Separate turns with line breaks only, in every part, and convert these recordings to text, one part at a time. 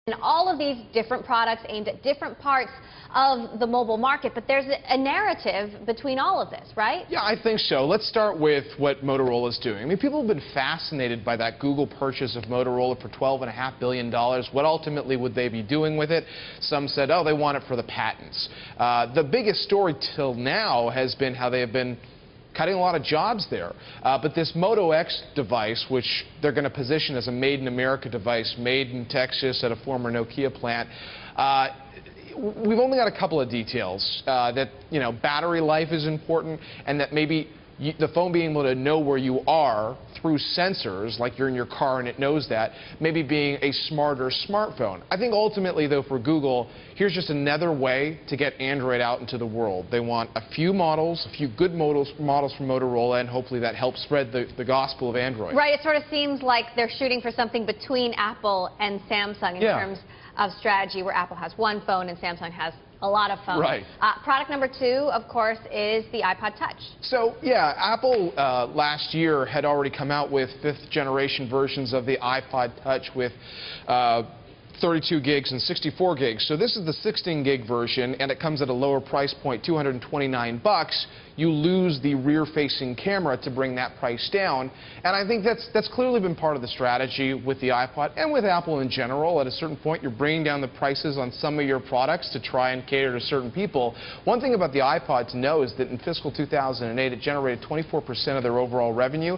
And all of these different products aimed at different parts of the mobile market, but there's a narrative between all of this, right?
Yeah, I think so. Let's start with what Motorola's doing. I mean, people have been fascinated by that Google purchase of Motorola for $12.5 billion. What ultimately would they be doing with it? Some said, oh, they want it for the patents. The biggest story till now has been how they have been cutting a lot of jobs there. But this Moto X device, which they're going to position as a made-in-America device, made in Texas at a former Nokia plant, we've only got a couple of details. That, you know, battery life is important, and that maybe the phone being able to know where you are through sensors, like you're in your car and it knows that, maybe being a smarter smartphone. I think ultimately, though, for Google, here's just another way to get Android out into the world. They want a few models, a few good models from Motorola, and hopefully that helps spread the gospel of Android.
Right. It sort of seems like they're shooting for something between Apple and Samsung in terms of strategy, where Apple has one phone and Samsung has a lot of phones.
Right.
Product number 2, of course, is the iPod Touch.
So, yeah, Apple last year had already come out with 5th generation versions of the iPod Touch with 32 gigs and 64 gigs. So this is the 16 gig version, and it comes at a lower price point, $229. You lose the rear-facing camera to bring that price down, and I think that's clearly been part of the strategy with the iPod and with Apple in general. At a certain point, you're bringing down the prices on some of your products to try and cater to certain people. One thing about the iPod to know is that in fiscal 2008, it generated 24% of their overall revenue.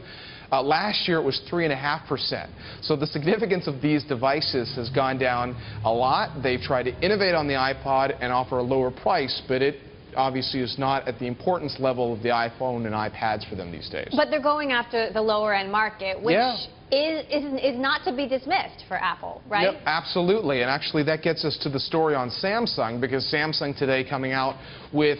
Last year, it was 3.5%. So the significance of these devices has gone down a lot. They've tried to innovate on the iPod and offer a lower price, but it obviously is not at the importance level of the iPhone and iPads for them these days.
But they're going after the lower-end market, which is not to be dismissed for Apple, right?
Yep, absolutely. And actually, that gets us to the story on Samsung, because Samsung today coming out with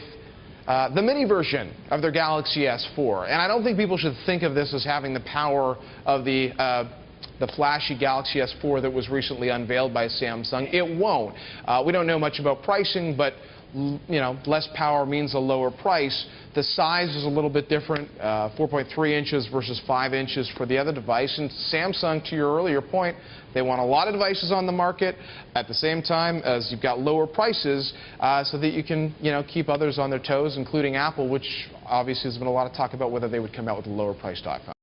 the mini version of their Galaxy S4. And I don't think people should think of this as having the power of the flashy Galaxy S4 that was recently unveiled by Samsung. It won't. We don't know much about pricing, but you know, less power means a lower price. The size is a little bit different, 4.3 inches versus 5 inches for the other device. And Samsung, to your earlier point, they want a lot of devices on the market at the same time as you've got lower prices, so that you can, you know, keep others on their toes, including Apple, which obviously has been a lot of talk about whether they would come out with a lower priced iPhone.